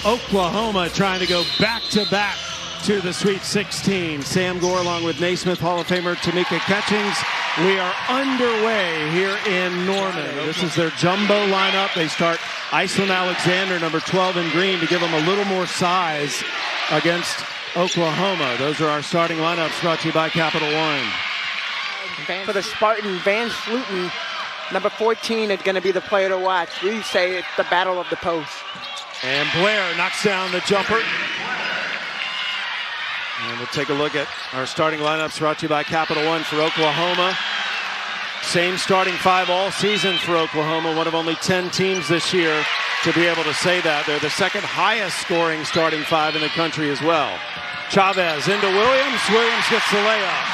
Oklahoma trying to go back-to-back to the Sweet 16. Sam Gore along with Naismith Hall of Famer Tamika Catchings. We are underway here in Norman. This is their jumbo lineup. They start Iceland Alexander, number 12 in green, to give them a little more size against Oklahoma. Those are our starting lineups, brought to you by Capital One. For the Spartan, Van Sluten, number 14, is going to be the player to watch. We say it's the battle of the post. And Blair knocks down the jumper. And we'll take a look at our starting lineups, brought to you by Capital One for Oklahoma. Same starting five all season for Oklahoma, one of only 10 teams this year to be able to say that. They're the second highest scoring starting five in the country as well. Chavez into Williams. Williams gets the layup.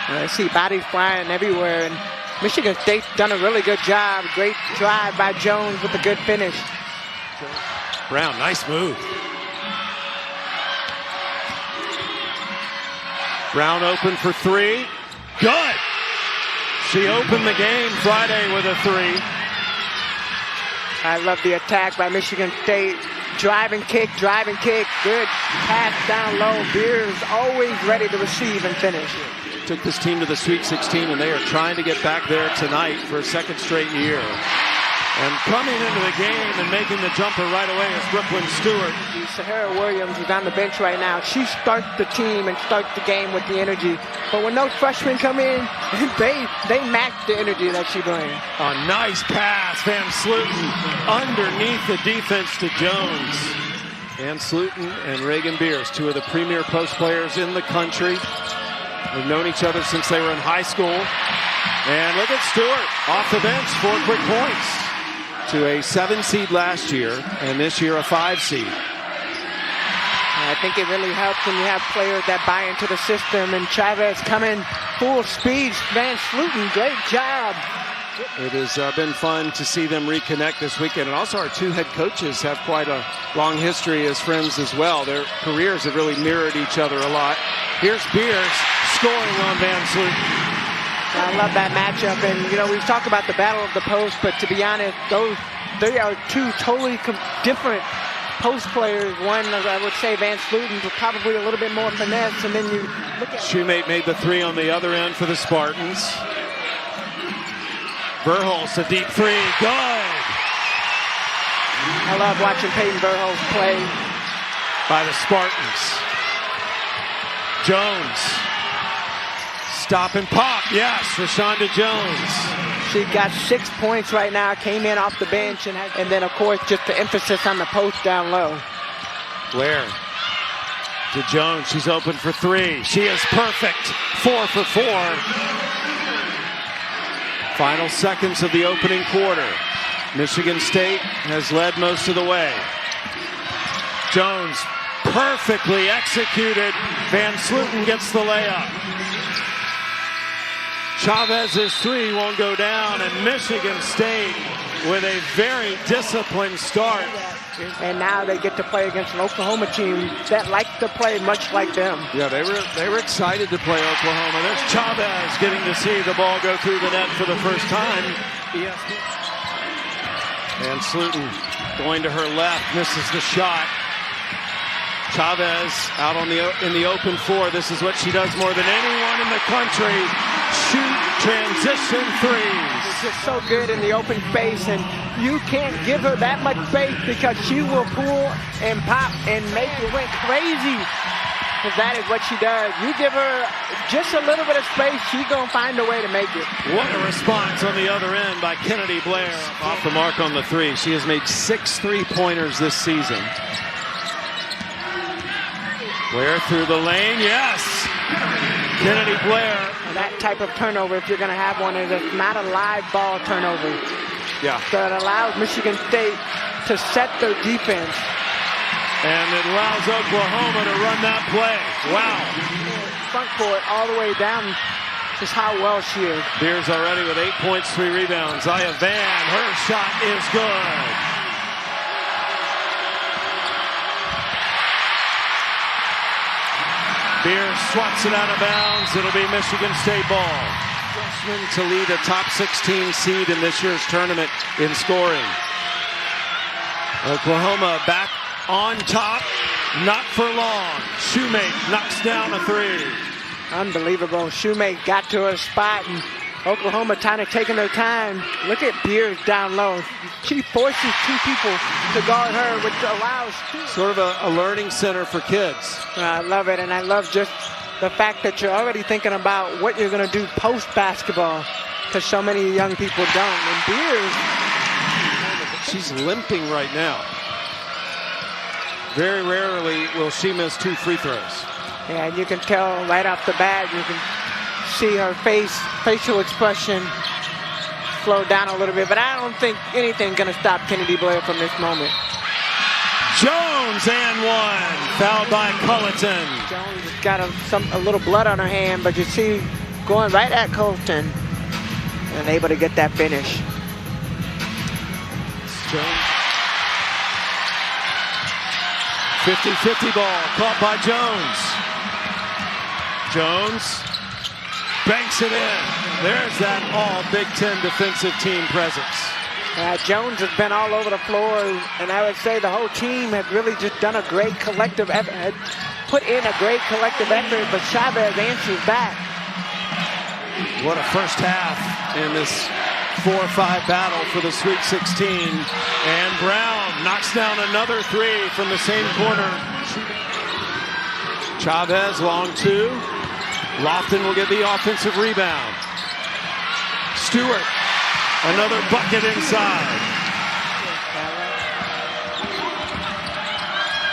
I see bodies flying everywhere, and Michigan State's done a really good job. Great drive by Jones with a good finish. Brown, nice move. Brown open for three. Good. She opened the game Friday with a three. I love the attack by Michigan State. Drive and kick, drive and kick. Good pass down low. Beers always ready to receive and finish. Took this team to the Sweet 16, and they are trying to get back there tonight for a second straight year. And coming into the game and making the jumper right away is Brooklyn Stewart. Sahara Williams is on the bench right now. She starts the team and starts the game with the energy. But when those freshmen come in, they match the energy that she brings. A nice pass, Van Sluten underneath the defense to Jones. Van Sluten and Reagan Beers, two of the premier post players in the country. They've known each other since they were in high school. And look at Stewart off the bench, 4 quick points to a 7 seed last year, and this year a 5 seed. I think it really helps when you have players that buy into the system, and Chavez coming full speed. Van Sluten, great job. It has been fun to see them reconnect this weekend, and also our two head coaches have quite a long history as friends as well. Their careers have really mirrored each other a lot. Here's Beers scoring on Van Sluten. I love that matchup, and you know, we've talked about the battle of the post, but to be honest, they are two totally different post players. One, I would say, Van Sluten, probably a little bit more finesse, and then you look at Shoemate made the three on the other end for the Spartans. Verhulst, a deep three, good. I love watching Peyton Verhulst play. By the Spartans. Jones. Stop and pop, yes, Rashonda Jones. She got 6 points right now, came in off the bench, and then, of course, just the emphasis on the post down low. Blair to Jones, she's open for three. She is perfect, 4 for 4. Final seconds of the opening quarter. Michigan State has led most of the way. Jones, perfectly executed. Van Sluten gets the layup. Chavez's three won't go down, and Michigan State with a very disciplined start. And now they get to play against an Oklahoma team that likes to play much like them. Yeah, they were excited to play Oklahoma. There's Chavez getting to see the ball go through the net for the first time. Van Sluten going to her left, misses the shot. Chavez out in the open floor. This is what she does more than anyone in the country. Shoot transition threes. She's just so good in the open space, and you can't give her that much space because she will pull and pop and make it went crazy. Because that is what she does. You give her just a little bit of space, she's going to find a way to make it. What a response on the other end by Kennedy Blair. Off the mark on the three. She has made 6 3-pointers this season. Blair through the lane, yes! Kennedy Blair. That type of turnover, if you're going to have one, is not a live ball turnover. Yeah. So it allows Michigan State to set their defense. And it allows Oklahoma to run that play. Wow. Front court all the way down. Just how well she is. Beers already with 8 points, 3 rebounds. Zaya Van, her shot is good. Beers swats it out of bounds. It'll be Michigan State ball. Freshman to lead a top 16 seed in this year's tournament in scoring. Oklahoma back on top, not for long. Shoemake knocks down a three. Unbelievable. Shoemake got to her spot, and Oklahoma kind of taking their time. Look at Beers down low. She forces two people to guard her, which allows two. Sort of a learning center for kids. I love it, and I love just the fact that you're already thinking about what you're going to do post-basketball, because so many young people don't. And Beers, she's limping right now. Very rarely will she miss 2 free throws. yeah, and you can tell right off the bat, you can see her facial expression slow down a little bit, but I don't think anything's going to stop Kennedy Blair from this moment. Jones and one, fouled by Culleton. Jones has got a little blood on her hand, but you see going right at Colton and able to get that finish. Jones. 50-50 ball caught by Jones. Jones banks it in. There's that all Big Ten defensive team presence. Jones has been all over the floor, and I would say the whole team had really just done a great collective effort, had put in a great collective effort, but Chavez answers back. What a first half in this 4-5 battle for the Sweet 16. And Brown knocks down another three from the same corner. Chavez long two. Lofton will get the offensive rebound. Stewart, another bucket inside.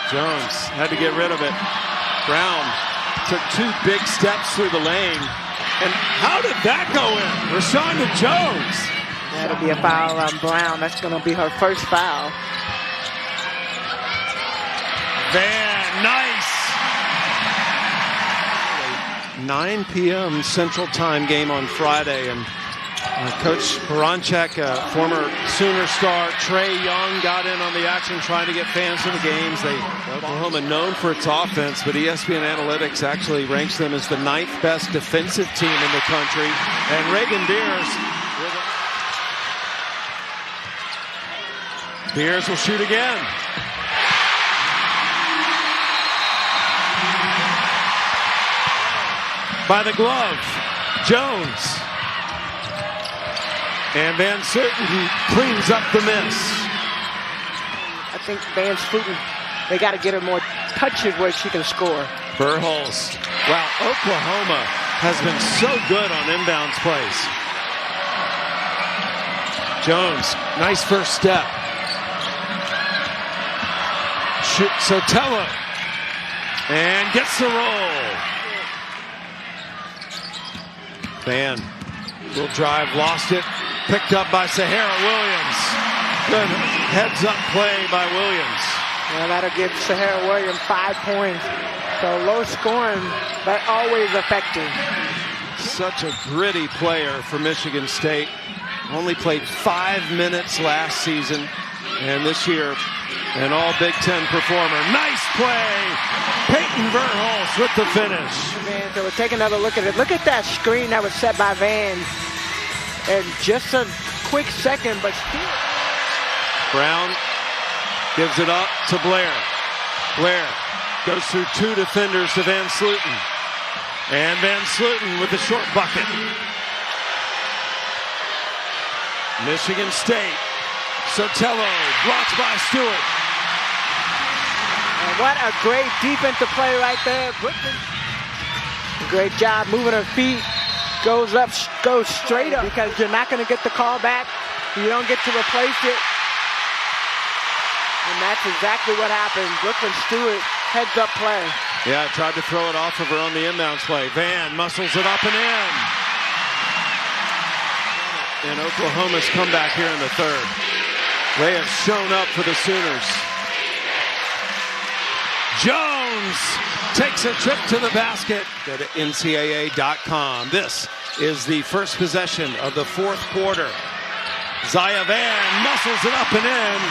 Jones had to get rid of it. Brown took 2 big steps through the lane. And how did that go in? Rashonda Jones. That'll be a foul on Brown. That's going to be her first foul. Van, nice. 9 p.m. Central Time game on Friday, and Coach Baranchek, former Sooner star Trey Young, got in on the action trying to get fans to the games. Oklahoma known for its offense, but ESPN Analytics actually ranks them as the 9th best defensive team in the country. And Reagan Beers will shoot again. By the glove, Jones. And Van Sluten cleans up the miss. I think Van Sluten, they got to get her more touches where she can score. Burholz. Wow, Oklahoma has been so good on inbounds plays. Jones, nice first step. Sotelo. And gets the roll. Van will drive, lost it. Picked up by Sahara Williams. Good heads-up play by Williams. Well, that'll give Sahara Williams 5 points. So low scoring, but always effective. Such a gritty player for Michigan State. Only played 5 minutes last season. And this year, an all Big Ten performer. Nice play. Peyton Verhulst with the finish. So we'll take another look at it. Look at that screen that was set by Van. And just a quick second, but still. Brown gives it up to Blair. Blair goes through 2 defenders to Van Sluten. And Van Sluten with the short bucket. Michigan State. Sotelo blocked by Stewart. And what a great defensive play right there. Brooklyn. Great job moving her feet. Goes straight up because you're not going to get the call back. You don't get to replace it. And that's exactly what happened. Brooklyn Stewart heads up play. Yeah, tried to throw it off of her on the inbounds play. Van muscles it up and in. And Oklahoma's comeback here in the third. They have shown up for the Sooners. Jones takes a trip to the basket. Go to NCAA.com. This is the first possession of the fourth quarter. Zaya Van muscles it up and in.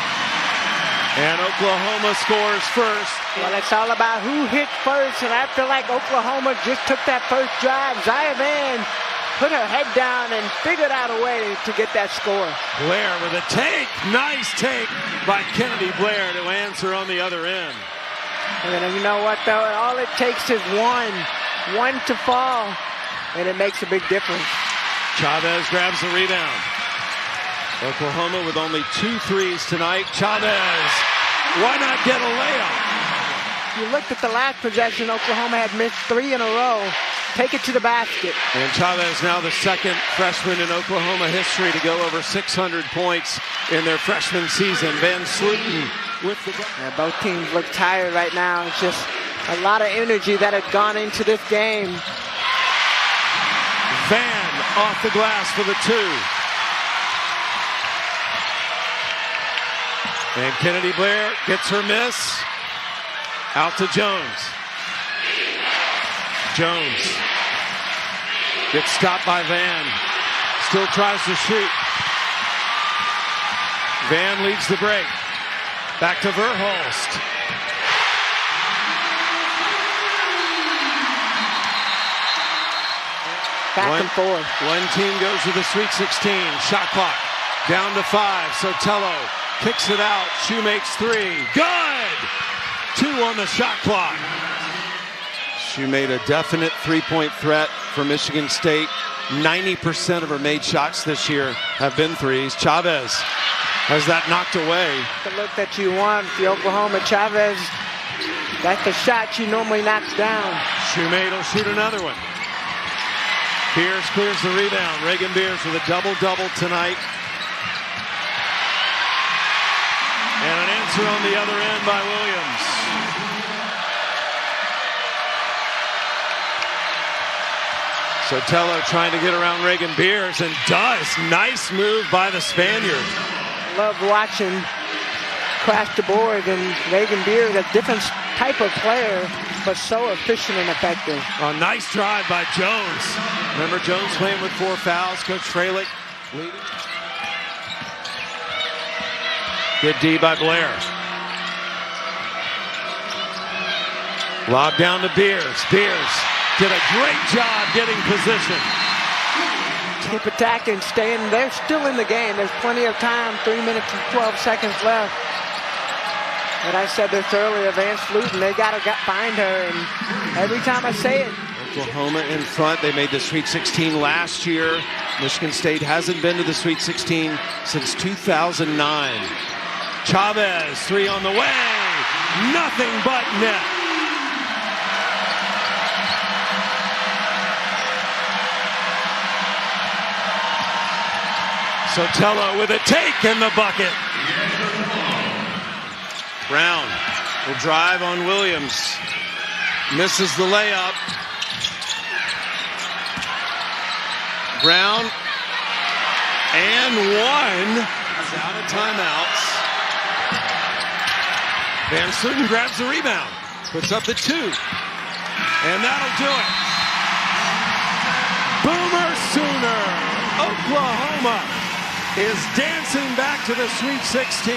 And Oklahoma scores first. Well, it's all about who hit first, and I feel like Oklahoma just took that first drive. Zaya Van put her head down and figured out a way to get that score. Blair with a take. Nice take by Kennedy Blair to answer on the other end. And then you know what, though? All it takes is one to fall, and it makes a big difference. Chavez grabs the rebound. Oklahoma with only 2 threes tonight. Chavez, why not get a layup? You looked at the last possession, Oklahoma had missed 3 in a row. Take it to the basket. And Chavez now the second freshman in Oklahoma history to go over 600 points in their freshman season. Van Sluten with the... Yeah, both teams look tired right now. It's just a lot of energy that had gone into this game. Van off the glass for the 2. And Kennedy Blair gets her miss. Out to Jones. Jones gets stopped by Van. Still tries to shoot. Van leads the break. Back to Verhulst. Back and forth. One team goes to the Sweet 16. Shot clock down to 5. Sotelo kicks it out. Shoemake's 3. Good! 2 on the shot clock. She made a definite 3-point threat for Michigan State. 90% of her made shots this year have been threes. Chavez has that knocked away. The look that you want, the Oklahoma Chavez, that's the shot she normally knocks down. Shoemate will shoot another one. Beers clears the rebound. Reagan Beers with a double-double tonight. And an answer on the other end by Williams. Sotelo trying to get around Reagan Beers and does. Nice move by the Spaniard. Love watching crash the board, and Reagan Beers, a different type of player, but so efficient and effective. A nice drive by Jones. Remember Jones playing with 4 fouls. Coach Freilich leading. Good D by Blair. Lob down to Beers. Beers did a great job getting position. Keep attacking, staying. They're still in the game. There's plenty of time. 3 minutes and 12 seconds left. But I said this earlier, Van Sluten, they got to find her. And every time I say it. Oklahoma in front. They made the Sweet 16 last year. Michigan State hasn't been to the Sweet 16 since 2009. Chavez, 3 on the way. Nothing but net. Sotelo with a take in the bucket. Brown will drive on Williams. Misses the layup. Brown and 1. He's out of timeouts. Van Sluten grabs the rebound. Puts up the 2. And that'll do it. Boomer Sooner. Oklahoma is dancing back to the Sweet 16.